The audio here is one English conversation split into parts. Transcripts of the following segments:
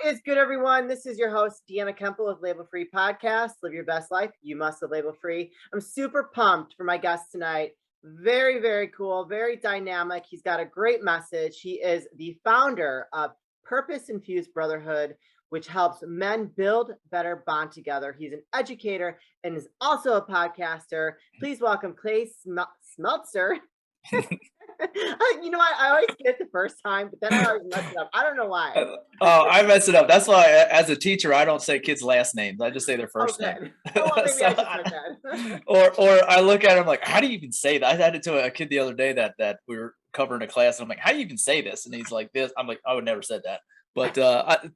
is good, everyone? This is your host, Deanna Kemple with Label Free Podcast. Live your best life. You must live label free. I'm super pumped for my guest tonight. Very, very cool, very dynamic. He's got a great message. He is the founder of Purpose Infused Brotherhood, which helps men build better, bond together. He's an educator and is also a podcaster. Please welcome Clay Smeltzer. I always get it the first time, but then I always mess it up. I don't know why. I mess it up. That's why, as a teacher, I don't say kids' last names. I just say their first name. Oh, well, maybe I just said that. or I look at him like, how do you even say that? I had it to a kid the other day that we were covering a class, and I'm like, how do you even say this? And he's like, this. I'm like, I would never said that. But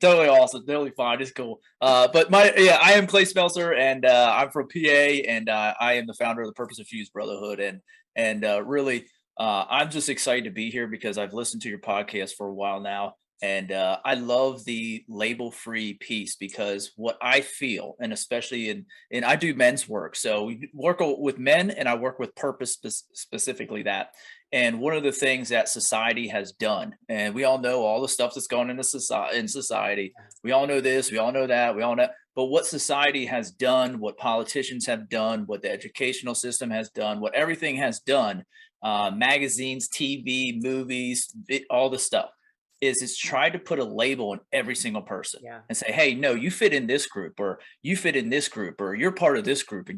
totally awesome, totally fine. It's cool. But I am Clay Smeltzer, and I'm from PA, and I am the founder of the Purpose Infused Brotherhood, and really. I'm just excited to be here because I've listened to your podcast for a while now. And I love the label-free piece because what I feel, and especially in I do men's work. So we work with men and I work with purpose specifically that. And one of the things that society has done, and we all know all the stuff that's going into society. We all know this, we all know that, we all know. But what society has done, what politicians have done, what the educational system has done, what everything has done, magazines, TV, movies, all the stuff is try to put a label on every single person and say, hey, no, you fit in this group, or you fit in this group, or you're part of this group,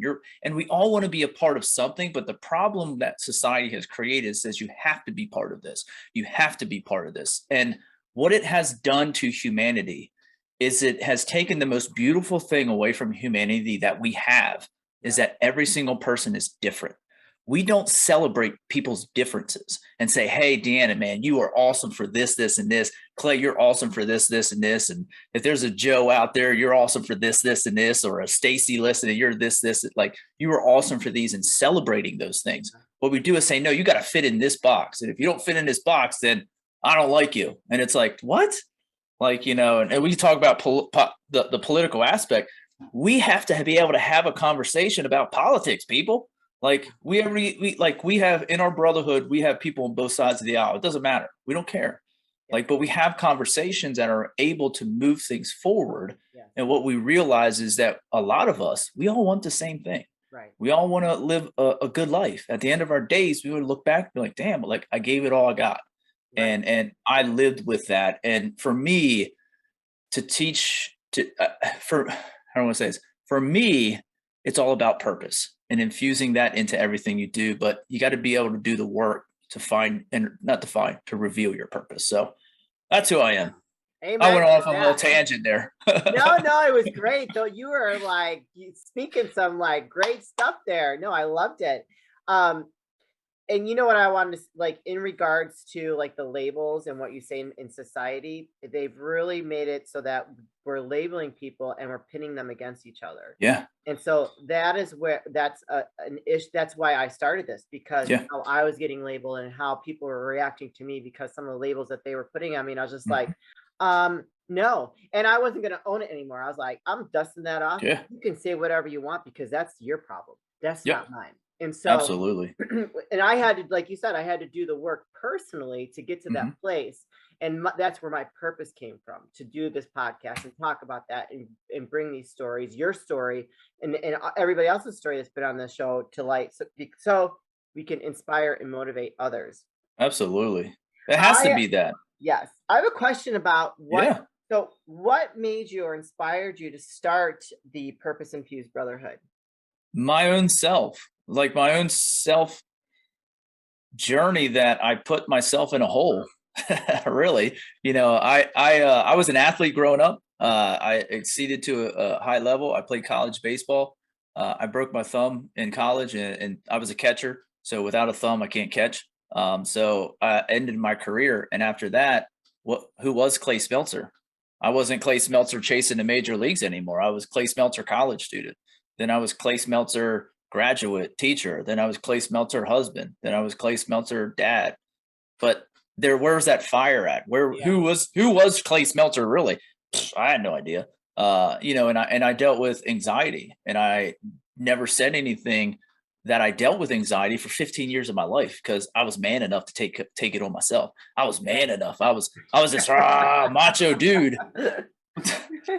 and we all want to be a part of something. But the problem that society has created says you have to be part of this. You have to be part of this. And what it has done to humanity is it has taken the most beautiful thing away from humanity that we have, is that every single person is different. We don't celebrate people's differences and say, hey, Deanna, man, you are awesome for this, this, and this. Clay, you're awesome for this, this, and this. And if there's a Joe out there, you're awesome for this, this, and this, or a Stacy listening, you're this, this, like you are awesome for these, and celebrating those things. What we do is say, no, you got to fit in this box. And if you don't fit in this box, then I don't like you. And it's like, what? Like, and we talk about the political aspect. We have to be able to have a conversation about politics, people. Like we have in our brotherhood, we have people on both sides of the aisle. It doesn't matter. We don't care. But we have conversations that are able to move things forward. And what we realize is that a lot of us, we all want the same thing. Right. We all want to live a good life. At the end of our days, we would look back and be like, damn, like I gave it all I got. Right. And I lived with that. And for me to teach I don't want to say this, for me, it's all about purpose and infusing that into everything you do. But you got to be able to do the work to reveal your purpose. So that's who I am. Amen. I went off on a little tangent there. No, it was great. Though you were speaking some great stuff there. No, I loved it. And you know what I wanted to in regards to the labels and what you say in society, they've really made it so that we're labeling people and we're pinning them against each other. Yeah. And so that's an issue. That's why I started this, because how I was getting labeled and how people were reacting to me because some of the labels that they were putting on me. And I was just like, no. And I wasn't going to own it anymore. I was like, I'm dusting that off. Yeah. You can say whatever you want because that's your problem. That's not mine. And so absolutely. And I had to, like you said, I had to do the work personally to get to that place. And that's where my purpose came from, to do this podcast and talk about that and bring these stories, your story and everybody else's story that's been on the show to light. So we can inspire and motivate others. Absolutely. It has to be that. Yes. I have a question about so what made you or inspired you to start the Purpose Infused Brotherhood? My own self journey that I put myself in a hole. Really, I was an athlete growing up. I exceeded to a high level. I played college baseball. I broke my thumb in college, and I was a catcher. So without a thumb, I can't catch. So I ended my career. And after that, who was Clay Smeltzer? I wasn't Clay Smeltzer chasing the major leagues anymore. I was Clay Smeltzer college student. Then I was Clay Smeltzer graduate teacher. Then I was Clay Smeltzer husband. Then I was Clay Smeltzer dad. But where's that fire at? Who was Clay Smeltzer really? I had no idea. And I dealt with anxiety, and I never said anything that I dealt with anxiety for 15 years of my life because I was man enough to take it on myself. I was man enough. I was this macho dude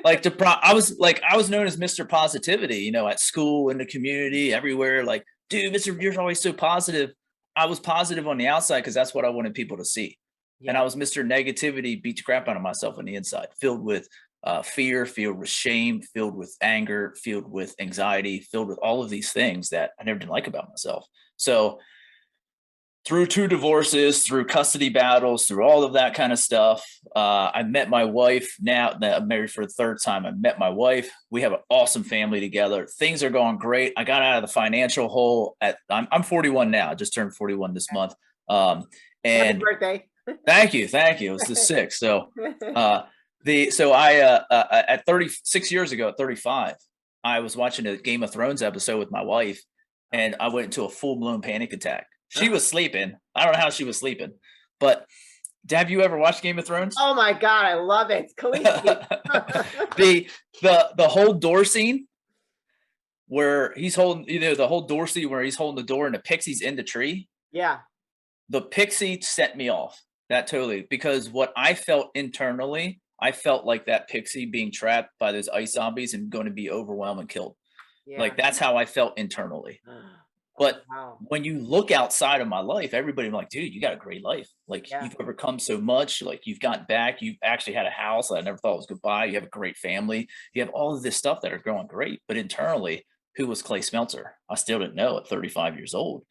Like I was known as Mr. Positivity, you know, at school, in the community, everywhere. Like, dude, you're always so positive. I was positive on the outside because that's what I wanted people to see. And I was Mr. Negativity, beat the crap out of myself on the inside, filled with fear, filled with shame, filled with anger, filled with anxiety, filled with all of these things that I never did like about myself. So through 2 divorces, through custody battles, through all of that kind of stuff, I met my wife. Now that I'm married for the 3rd time, I met my wife. We have an awesome family together. Things are going great. I got out of the financial hole I'm 41 now. I just turned 41 this month. And Happy birthday. Thank you. It was the 6th. So, at 36 years ago, at 35, I was watching a Game of Thrones episode with my wife, and I went into a full-blown panic attack. She was sleeping. I don't know how she was sleeping, but have you ever watched Game of Thrones? Oh my God, I love it. The whole door scene where he's holding, the whole door scene where he's holding the door and the pixie's in the tree. Yeah. The pixie set me off. That totally, because what I felt internally, I felt like that pixie being trapped by those ice zombies and going to be overwhelmed and killed. Yeah. Like, that's how I felt internally. But when you look outside of my life, everybody's like, dude, you got a great life. Like, you've overcome so much. Like, you've gotten back. You've actually had a house that I never thought was goodbye. You have a great family. You have all of this stuff that are going great. But internally, who was Clay Smeltzer? I still didn't know at 35 years old.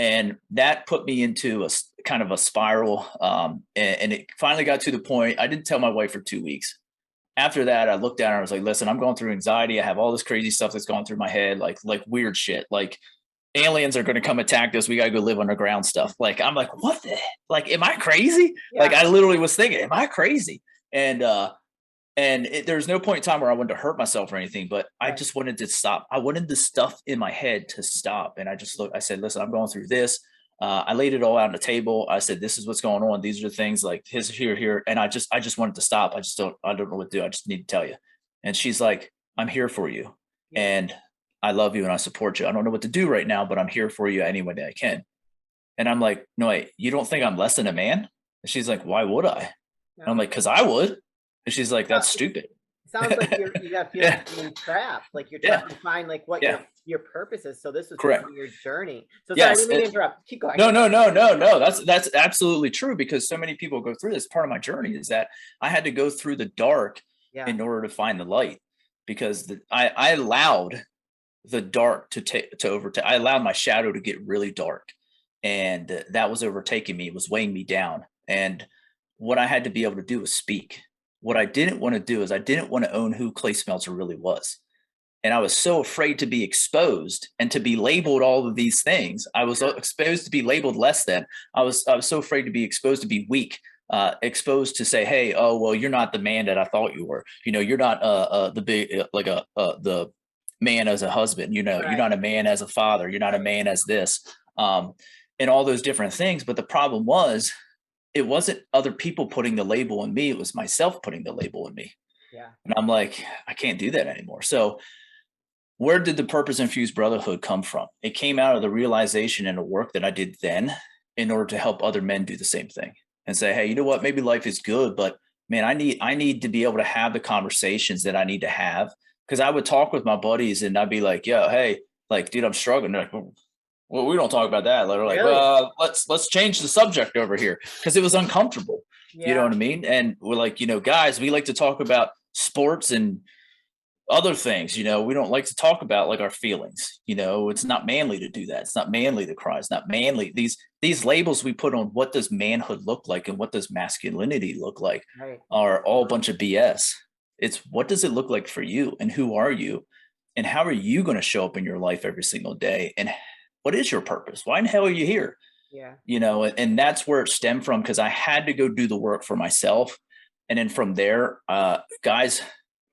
And that put me into a kind of a spiral. And it finally got to the point, I didn't tell my wife for 2 weeks. After that, I looked down and I was like, listen, I'm going through anxiety. I have all this crazy stuff that's going through my head, like weird shit. Like, aliens are going to come attack us. We got to go live underground stuff. Like, I'm like, what the, like, am I crazy? Yeah. Like, I literally was thinking, am I crazy? And there's no point in time where I wanted to hurt myself or anything, but I just wanted to stop. I wanted the stuff in my head to stop. And I said, listen, I'm going through this. I laid it all out on the table. I said, this is what's going on. These are the things, like, his here. And I just wanted to stop. I don't know what to do. I just need to tell you. And she's like, I'm here for you. Yeah. And I love you and I support you. I don't know what to do right now, but I'm here for you any way that I can. And I'm like, no, wait, you don't think I'm less than a man? And she's like, why would I? And I'm like, because I would. And she's like, that's stupid. Sounds like you got being trapped. Like, you're trying to find, like, what your purpose is. So this was correct. Your journey. So sorry, I didn't mean to interrupt. Keep going. No. That's absolutely true, because so many people go through this. Part of my journey is that I had to go through the dark in order to find the light, because I allowed the dark to overtake. I allowed my shadow to get really dark, and that was overtaking me. It was weighing me down. And what I had to be able to do was speak. What I didn't want to do is I didn't want to own who Clay Smeltzer really was. And I was so afraid to be exposed and to be labeled all of these things. I was exposed to be labeled less than. I was so afraid to be exposed to be weak, exposed to say, hey, oh, well, you're not the man that I thought you were. You're not the big, the man as a husband, you're not a man as a father, you're not a man as this, and all those different things. But the problem was, it wasn't other people putting the label on me, it was myself putting the label on me. Yeah. And I'm like, I can't do that anymore. So where did the Purpose Infused Brotherhood come from? It came out of the realization and the work that I did then in order to help other men do the same thing and say, hey, you know what, maybe life is good, but man, I need to be able to have the conversations that I need to have. Because I would talk with my buddies and I'd be like, yo, hey, like, dude, I'm struggling. They're like, well, we don't talk about that. They're like, well, let's change the subject over here, because it was uncomfortable. Yeah. You know what I mean? And we're like, guys, we like to talk about sports and other things. We don't like to talk about, like, our feelings. It's not manly to do that. It's not manly to cry. It's not manly. These labels we put on what does manhood look like and what does masculinity look like are all a bunch of BS. It's what does it look like for you, and who are you, and how are you going to show up in your life every single day, and what is your purpose? Why in the hell are you here? Yeah. And that's where it stemmed from, because I had to go do the work for myself. And then from there, guys,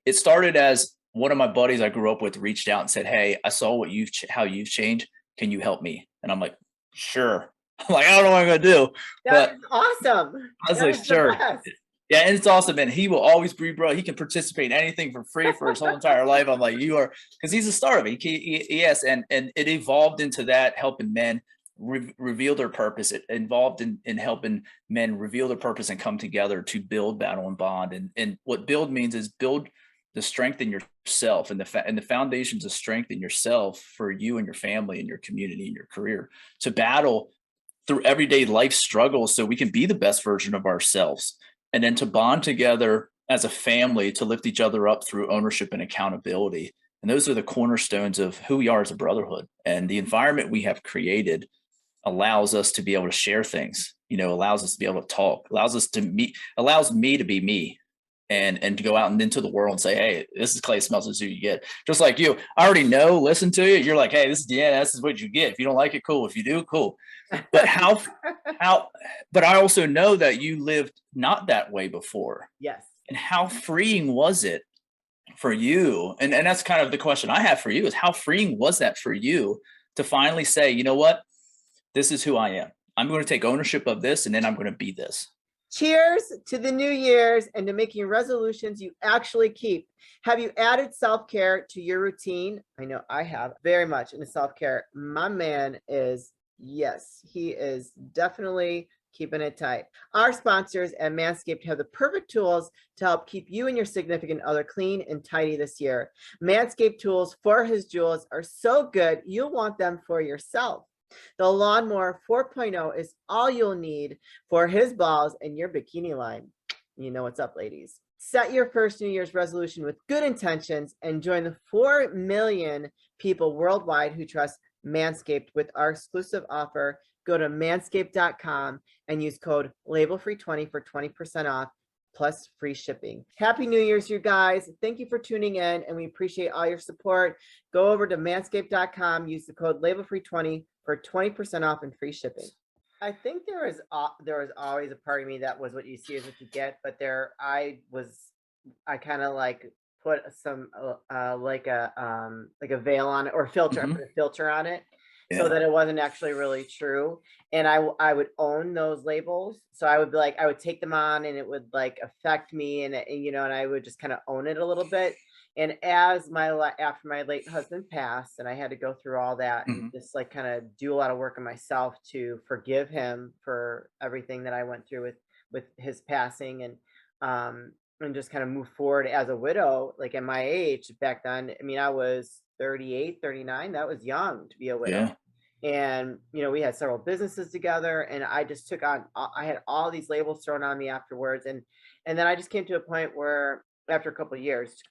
it started as one of my buddies I grew up with reached out and said, hey, I saw how you've changed. Can you help me? And I'm like, sure. I'm like, I don't know what I'm going to do. That's awesome. I was like, sure. Yeah, and it's awesome, and he will always be, bro. He can participate in anything for free for his whole entire life. I'm like, you are, because he's a star of it. Yes, and it evolved into that, helping men reveal their purpose, involved in helping men reveal their purpose and come together to build, battle, and bond. And what build means is build the strength in yourself, and the foundations of strength in yourself for you and your family and your community and your career, to battle through everyday life struggles so we can be the best version of ourselves, and then to bond together as a family to lift each other up through ownership and accountability. And those are the cornerstones of who we are as a brotherhood. And the environment we have created allows us to be able to share things, allows us to be able to talk, allows me to be me, and to go out and into the world and say, hey, this is Clay Smeltzer, this is who you get. Just like you, I already know, listen to you. You're like, hey, this is what you get. If you don't like it, cool. If you do, cool. But but I also know that you lived not that way before. Yes. And how freeing was it for you? And that's kind of the question I have for you, is how freeing was that for you to finally say, you know what, this is who I am. I'm going to take ownership of this, and then I'm going to be this. Cheers to the new year's and to making resolutions you actually keep. Have you added self-care to your routine? I know I have, very much into self-care. My man is, yes, he is definitely keeping it tight. Our sponsors at Manscaped have the perfect tools to help keep you and your significant other clean and tidy this year. Manscaped tools for his jewels are so good, you'll want them for yourself. The Lawnmower 4.0 is all you'll need for his balls and your bikini line. You know what's up, ladies. Set your first New Year's resolution with good intentions and join the 4 million people worldwide who trust Manscaped with our exclusive offer. Go to manscaped.com and use code labelfree20 for 20% off plus free shipping. Happy New Year's, you guys. Thank you for tuning in, and we appreciate all your support. Go over to manscaped.com, use the code labelfree20 for 20% off and free shipping. I think there was always a part of me that was what you see is what you get, but I kind of like put some like a veil on it, or filter. Mm-hmm. I put a filter on it. Yeah. So that it wasn't actually really true. And I would own those labels. So I would be like, I would take them on and it would like affect me, and I would just kind of own it a little bit. And after my late husband passed, and I had to go through all that, Mm-hmm. and just like kind of do a lot of work on myself to forgive him for everything that I went through with his passing, and just kind of move forward as a widow. Like at my age back then, I mean, I was 38, 39. That was young to be a widow. Yeah. And, we had several businesses together, and I just I had all these labels thrown on me afterwards. And then I just came to a point where after a couple of years,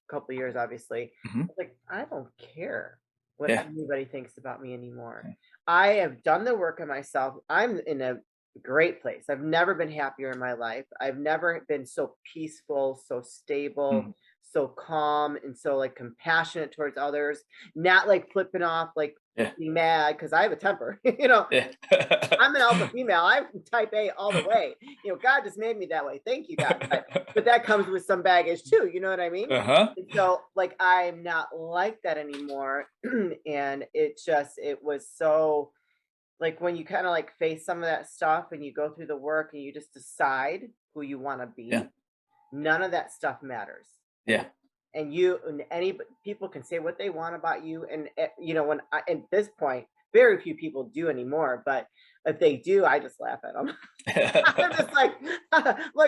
obviously, Mm-hmm. I was like, I don't care what Yeah. anybody thinks about me anymore. Okay. I have done the work on myself. I'm in a great place. I've never been happier in my life. I've never been so peaceful, so stable, Mm-hmm. so calm, and so like compassionate towards others, not like flipping off, like being mad, because I have a temper. Yeah. I'm an alpha female. I'm type A all the way. God just made me that way. Thank you, God. But that comes with some baggage too. You know what I mean? Uh-huh. And so like I'm not like that anymore. And it was so like when you kind of like face some of that stuff and you go through the work and you just decide who you want to be, none of that stuff matters. Yeah. And any people can say what they want about you. And, at this point, very few people do anymore. But if they do, I just laugh at them. I'm just like,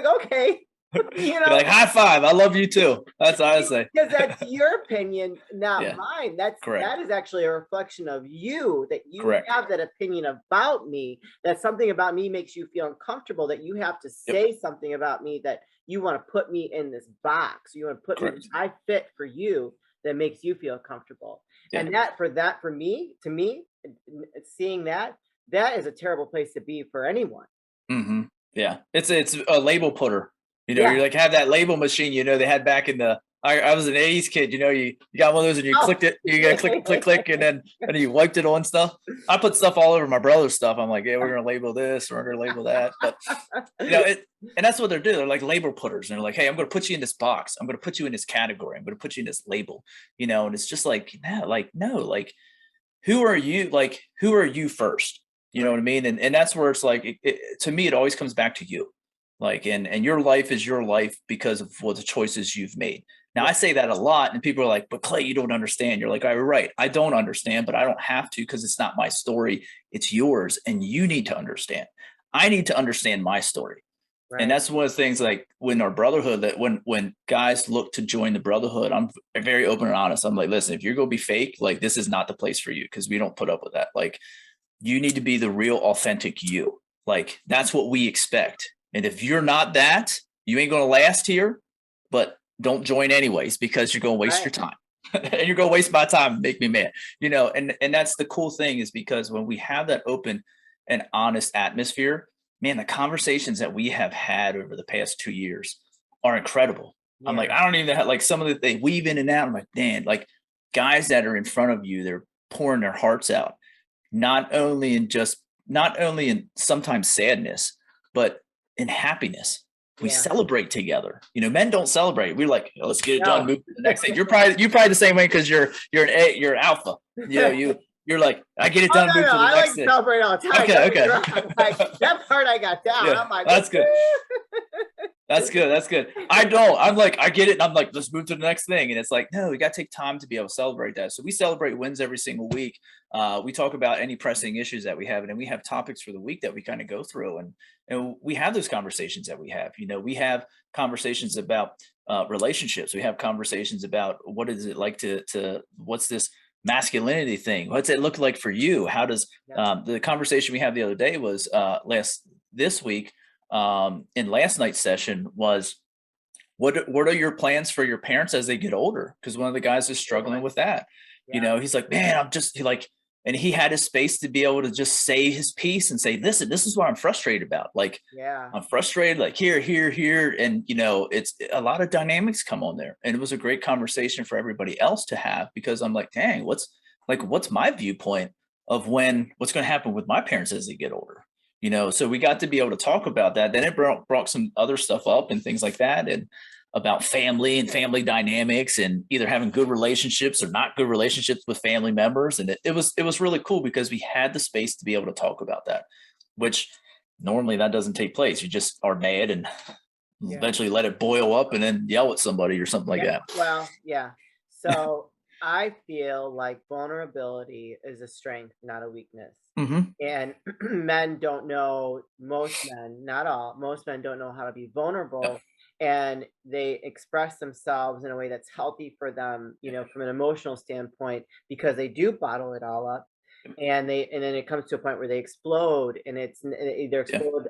okay. Like, high five. I love you too. That's what I say. Because that's your opinion, not mine. That is actually a reflection of you, that you have that opinion about me, that something about me makes you feel uncomfortable, that you have to say something about me, that you want to put me in this box. You want to put me, I fit for you, that makes you feel comfortable. Yeah. And for me, seeing that is a terrible place to be for anyone. Mm-hmm. Yeah. It's a label putter. You like have that label machine, they had back in I was an 80s kid, you got one of those and you clicked it, you got click, and then you wiped it on stuff. I put stuff all over my brother's stuff. I'm like, yeah, we're going to label this, we're going to label that. But, and that's what they're doing. They're like label putters. And they're like, hey, I'm going to put you in this box. I'm going to put you in this category. I'm going to put you in this label, and it's just like, no, who are you? Like, who are you first? You know what I mean? And that's where it's like, to me, it always comes back to you. Like, and your life is your life because of what the choices you've made. Now, I say that a lot, and people are like, but Clay, you don't understand. You're like, all right, I don't understand, but I don't have to because it's not my story. It's yours, and you need to understand. I need to understand my story. And Right. that's one of the things, like when our brotherhood, that when guys look to join the brotherhood, I'm very open and honest. I'm like, listen, if you're going to be fake, like this is not the place for you because we don't put up with that. Like you need to be the real authentic you. Like that's what we expect. And if you're not that, you ain't going to last here, but don't join anyways because you're going to waste your time. And you're going to waste my time and make me mad, and that's the cool thing is because when we have that open and honest atmosphere, man, the conversations that we have had over the past 2 years are incredible. I'm like, I don't even have like some of the they weave in and out. I'm like, man, like guys that are in front of you, they're pouring their hearts out, not only in sometimes sadness, but in happiness. We celebrate together. Men don't celebrate. We're like, oh, let's get it done. Move to the next thing. You're probably the same way because you're an alpha. You're like, I get it done. Move to the I next like thing. to celebrate all the time. Okay. Like, that part I got down. Yeah, I'm like, that's good. That's good. I don't. I'm like, I get it. And I'm like, let's move to the next thing. And it's like, no, we got to take time to be able to celebrate that. So we celebrate wins every single week. We talk about any pressing issues that we have, and then we have topics for the week that we kind of go through, and we have those conversations that we have. We have conversations about relationships. We have conversations about what is it like to what's this masculinity thing? What's it look like for you? How does the conversation we had the other day was this week in last night's session was what are your plans for your parents as they get older? Because one of the guys is struggling with that. He's like, man, and he had his space to be able to just say his piece and say, listen, this is what I'm frustrated about. Like, I'm frustrated, like here. And, it's a lot of dynamics come on there. And it was a great conversation for everybody else to have because I'm like, dang, what's my viewpoint of what's going to happen with my parents as they get older? So we got to be able to talk about that. Then it brought some other stuff up and things like that. And about family and family dynamics and either having good relationships or not good relationships with family members. And it was really cool because we had the space to be able to talk about that, which normally that doesn't take place. You just are mad and eventually let it boil up and then yell at somebody or something like that. Well, yeah. So I feel like vulnerability is a strength, not a weakness. Mm-hmm. And men don't know, most men, not all, most men don't know how to be vulnerable. And they express themselves in a way that's healthy for them, from an emotional standpoint, because they do bottle it all up. And then it comes to a point where they explode, and it's either explode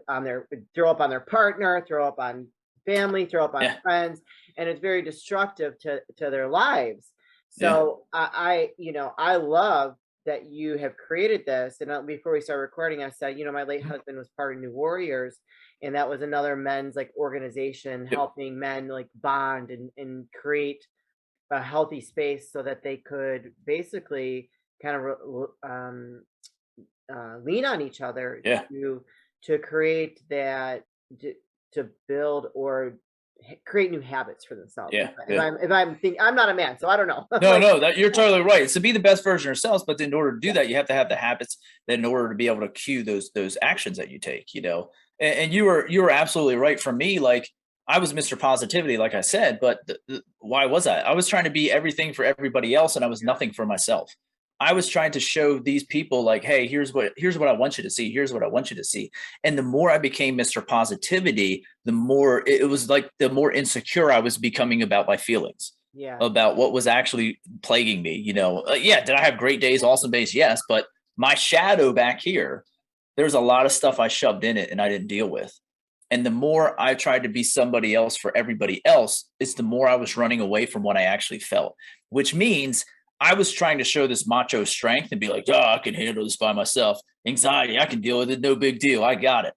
throw up on their partner, throw up on family, throw up on friends, and it's very destructive to their lives. So I love that you have created this. And before we start recording, I said, my late husband was part of New Warriors, and that was another men's like organization helping men like bond and create a healthy space so that they could basically kind of lean on each other to create that, to build or create new habits for themselves. I'm not a man, so I don't know. No, that you're totally right. It's to be the best version of yourselves, but in order to do that, you have to have the habits that in order to be able to cue those actions that you take, and you were absolutely right. For me, like I was Mr. Positivity, like I said, but why was I? I was trying to be everything for everybody else, and I was nothing for myself. I was trying to show these people like, hey, here's what I want you to see. Here's what I want you to see. And the more I became Mr. Positivity, the more it was like the more insecure I was becoming about my feelings, about what was actually plaguing me. Did I have great days, awesome days? Yes. But my shadow back here, there's a lot of stuff I shoved in it and I didn't deal with. And the more I tried to be somebody else for everybody else, it's the more I was running away from what I actually felt, which means I was trying to show this macho strength and be like, oh, I can handle this by myself. Anxiety, I can deal with it. No big deal. I got it.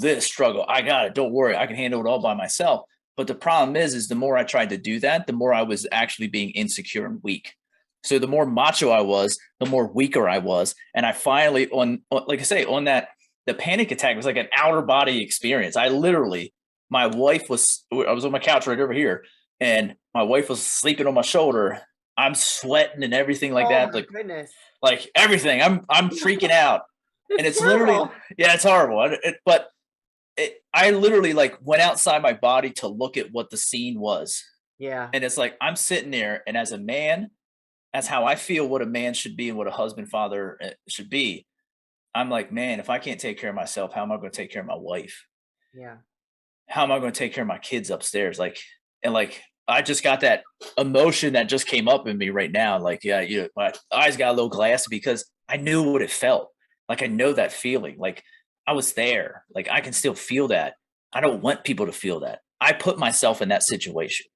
This struggle, I got it. Don't worry. I can handle it all by myself. But the problem is the more I tried to do that, the more I was actually being insecure and weak. So the more macho I was, the more weaker I was. And I finally, like I say, on that, the panic attack was like an outer body experience. I was on my couch right over here, and my wife was sleeping on my shoulder. I'm sweating and everything like that. Like, goodness. Like everything. I'm freaking out. And it's literally, it's horrible. I literally like went outside my body to look at what the scene was. Yeah. And it's like, I'm sitting there, and as a man, that's how I feel what a man should be and what a husband, father should be. I'm like, man, if I can't take care of myself, how am I going to take care of my wife? Yeah. How am I going to take care of my kids upstairs? Like, and like, I just got that emotion that just came up in me right now. Like, yeah, my eyes got a little glassy because I knew what it felt. Like, I know that feeling. Like, I was there. Like, I can still feel that. I don't want people to feel that. I put myself in that situation.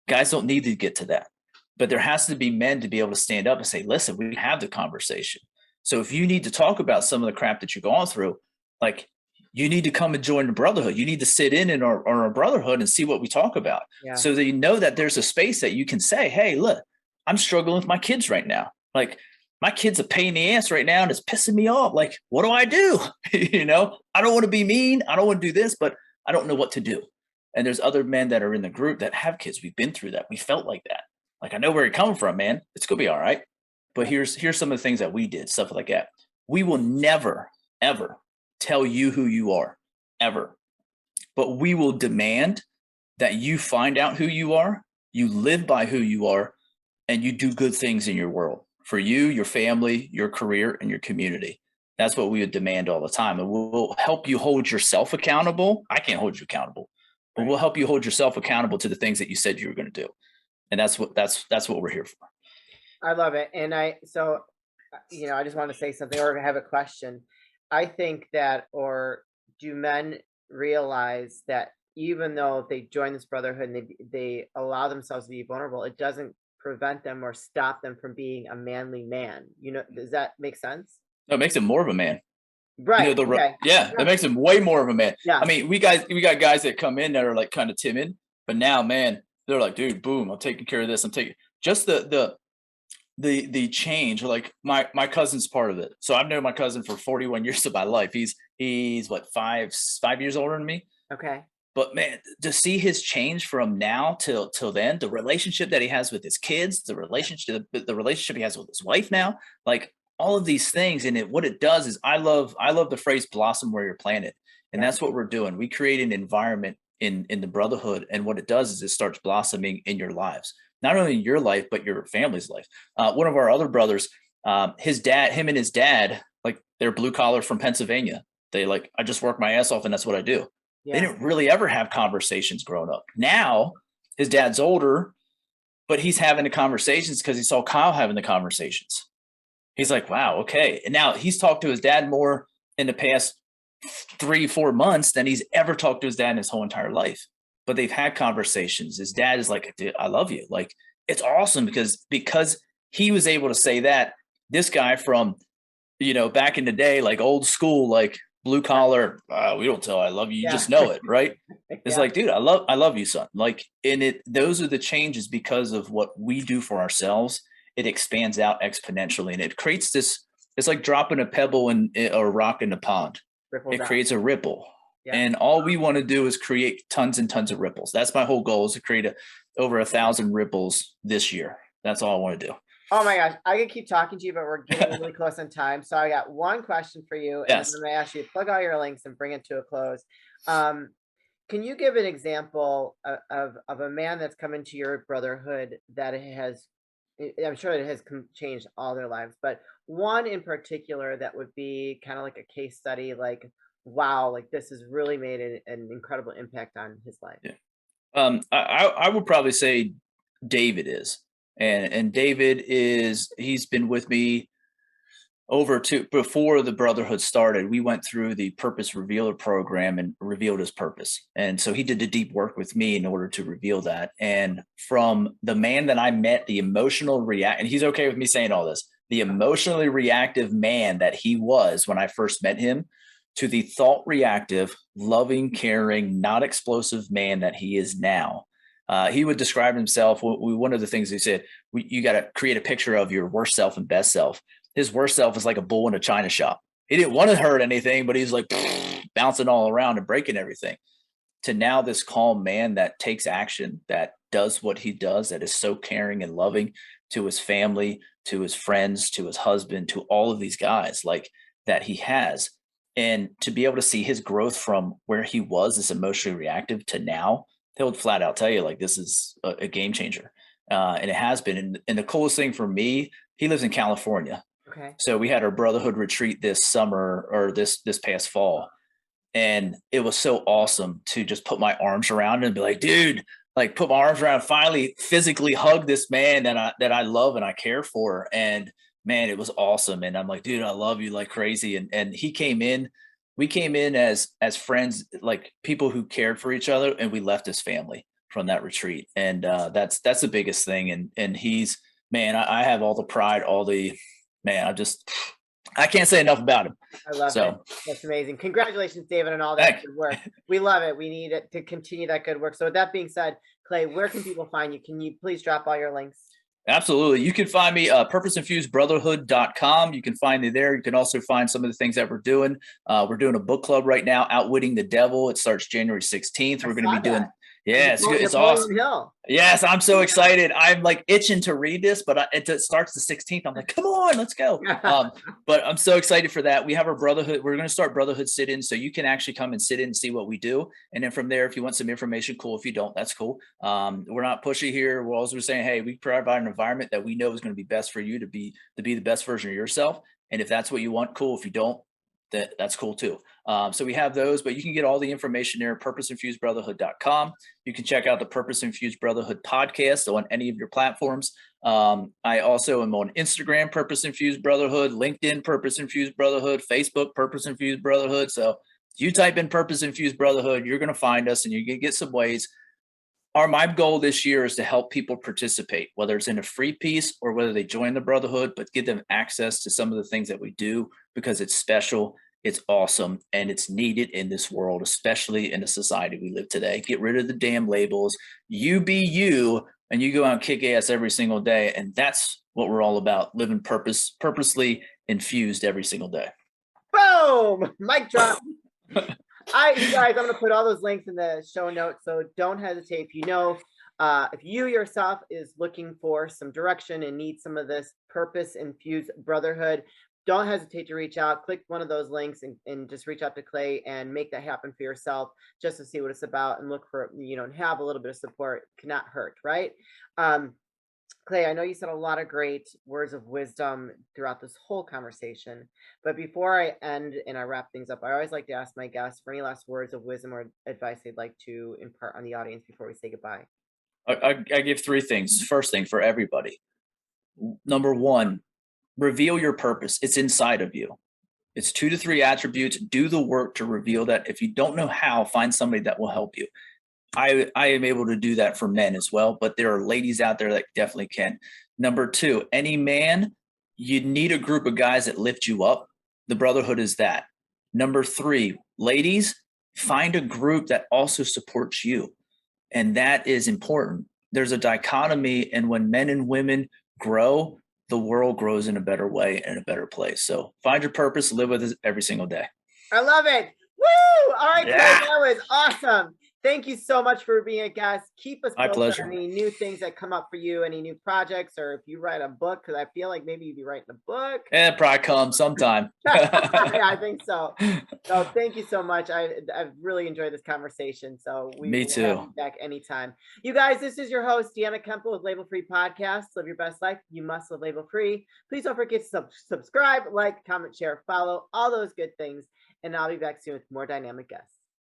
Guys don't need to get to that. But there has to be men to be able to stand up and say, listen, we have the conversation. So if you need to talk about some of the crap that you're going through, like, you need to come and join the brotherhood. You need to sit in our brotherhood and see what we talk about, Yeah. so that you know that there's a space that you can say, hey, look, I'm struggling with my kids right now. Like, my kid's a pain in the ass right now and it's pissing me off. Like, what do I do? I don't want to be mean. I don't want to do this, but I don't know what to do. And there's other men that are in the group that have kids. We've been through that. We felt like that. Like, I know where you're coming from, man. It's gonna be all right. But here's some of the things that we did, stuff like that. We will never, ever tell you who you are, ever. But we will demand that you find out who you are, you live by who you are, and you do good things in your world for you, your family, your career, and your community. That's what we would demand all the time. And we'll help you hold yourself accountable. I can't hold you accountable, but we'll help you hold yourself accountable to the things that you said you were going to do. And that's what we're here for. I love it. And I just want to say something or have a question. I think that, or do men realize that even though they join this brotherhood and they allow themselves to be vulnerable, it doesn't prevent them or stop them from being a manly man. Does that make sense? No, it makes him more of a man. Right. Okay. Yeah, Yeah. that makes him way more of a man. I Yes. mean, we got guys that come in that are like kind of timid, but now, man, they're like, dude, boom, I'm taking care of this. I'm taking just the change. Like, my cousin's part of it. So I've known my cousin for 41 years of my life. He's what, 5 years older than me. Okay. But man, to see his change from now till then, the relationship that he has with his kids, the relationship he has with his wife now, like, all of these things. And what it does is, I love the phrase blossom where you're planted. And Yeah. that's what we're doing. We create an environment in the brotherhood. And what it does is it starts blossoming in your lives, not only in your life, but your family's life. One of our other brothers, him and his dad, like, they're blue collar from Pennsylvania. They like, I just work my ass off and that's what I do. They Yeah. didn't really ever have conversations growing up. Now his dad's older, but he's having the conversations because he saw Kyle having the conversations. He's like, wow, okay. And now he's talked to his dad more in the past 3-4 months than he's ever talked to his dad in his whole entire life. But they've had conversations. His dad is like, dude, I love you. Like, it's awesome because he was able to say that. This guy from, back in the day, like old school, like blue collar, we don't tell I love you, you Yeah. just know it, right? It's Yeah. like, dude, I love you, son. Like, those are the changes because of what we do for ourselves. It expands out exponentially, and it creates this. It's like dropping a pebble or a rock in a pond. Ripples It out. creates a ripple, Yeah. and all we want to do is create tons and tons of ripples. That's my whole goal, is to create over 1,000 ripples this year. That's all I want to do. Oh my gosh, I could keep talking to you, but we're getting really close on time. So I got one question for you, and then Yes. I'm gonna ask you to plug all your links and bring it to a close. Um, can you give an example of a man that's come into your brotherhood that I'm sure it has changed all their lives, but one in particular that would be kind of like a case study, like, wow, like this has really made an incredible impact on his life. Yeah. I would probably say David is, and David he's been with me before the brotherhood started. We went through the Purpose Revealer program and revealed his purpose, and so he did the deep work with me in order to reveal that. And from the man that I met, the emotional react, and he's okay with me saying all this, the emotionally reactive man that he was when I first met him, to the thought reactive, loving, caring, not explosive man that he is now. He would describe himself. One of the things he said, you got to create a picture of your worst self and best self. His worst self is like a bull in a china shop. He didn't want to hurt anything, but he's like bouncing all around and breaking everything. To now this calm man that takes action, that does what he does, that is so caring and loving to his family, to his friends, to his husband, to all of these guys like that he has. And to be able to see his growth from where he was, this emotionally reactive, to now He'll flat out tell you like this is a game changer, and it has been. And the coolest thing for me, he lives in California, Okay. so we had our brotherhood retreat this summer or this past fall, and it was so awesome to just put my arms around him and be like, dude, like put my arms around, finally physically hug this man that I love and I care for. And man, it was awesome. And I'm like, dude, I love you like crazy. And he came in, we came in as friends, like people who cared for each other, and we left as family from that retreat. And that's the biggest thing. And he's, man, I have all the pride, all the, man, I can't say enough about him. I love it. So That's amazing. Congratulations, David, on all that thank good work. We love it. We need it to continue that good work. So with that being said, Clay, where can people find you? Can you please drop all your links? Absolutely. You can find me purposeinfusedbrotherhood.com. You can find me there. You can also find some of the things that we're doing. We're doing a book club right now, Outwitting the Devil. It starts January 16th. We're going to be doing, yeah, it's good. It's awesome. Hill. Yes, I'm so excited. I'm like itching to read this, but it starts the 16th. I'm like, come on, let's go. But I'm so excited for that. We have our brotherhood. We're going to start brotherhood sit-ins, so you can actually come and sit in and see what we do. And then from there, if you want some information, cool. If you don't, that's cool. We're not pushy here. We're also saying, hey, we provide an environment that we know is going to be best for you to be the best version of yourself. And if that's what you want, cool. If you don't, that's cool too. So we have those, but you can get all the information there at purposeinfusedbrotherhood.com. You can check out the Purpose Infused Brotherhood podcast on any of your platforms. I also am on Instagram, Purpose Infused Brotherhood, LinkedIn, Purpose Infused Brotherhood, Facebook, Purpose Infused Brotherhood. So if you type in Purpose Infused Brotherhood, you're going to find us and you're going to get some ways. My goal this year is to help people participate, whether it's in a free piece or whether they join the Brotherhood, but give them access to some of the things that we do because it's special, it's awesome, and it's needed in this world, especially in the society we live today. Get rid of the damn labels. You be you, and you go out and kick ass every single day. And that's what we're all about, living purposely infused every single day. Boom! Mic drop. You guys, I'm going to put all those links in the show notes, so don't hesitate. If you yourself is looking for some direction and need some of this Purpose Infused Brotherhood, don't hesitate to reach out. Click one of those links and just reach out to Clay and make that happen for yourself, just to see what it's about and look for, and have a little bit of support. Cannot hurt, right? Clay, I know you said a lot of great words of wisdom throughout this whole conversation, but before I end and I wrap things up, I always like to ask my guests for any last words of wisdom or advice they'd like to impart on the audience before we say goodbye. I give three things. First thing for everybody. Number one, reveal your purpose. It's inside of you. It's 2 to 3 attributes. Do the work to reveal that. If you don't know how, find somebody that will help you. I am able to do that for men as well, but there are ladies out there that definitely can. Number 2, any man, you need a group of guys that lift you up. The Brotherhood is that. Number 3, ladies, find a group that also supports you. And that is important. There's a dichotomy, and when men and women grow, the world grows in a better way and a better place. So find your purpose, live with it every single day. I love it. Woo! All right, yeah. Clay, that was awesome. Thank you so much for being a guest. Keep us posted on any new things that come up for you, any new projects, or if you write a book, because I feel like maybe you'd be writing a book. It probably comes sometime. Yeah, I think so. So thank you so much. I've really enjoyed this conversation. So Me too. Have you back anytime. You guys, this is your host, Deanna Kemple with Label Free Podcast. Live your best life. You must live label free. Please don't forget to subscribe, like, comment, share, follow, all those good things. And I'll be back soon with more dynamic guests.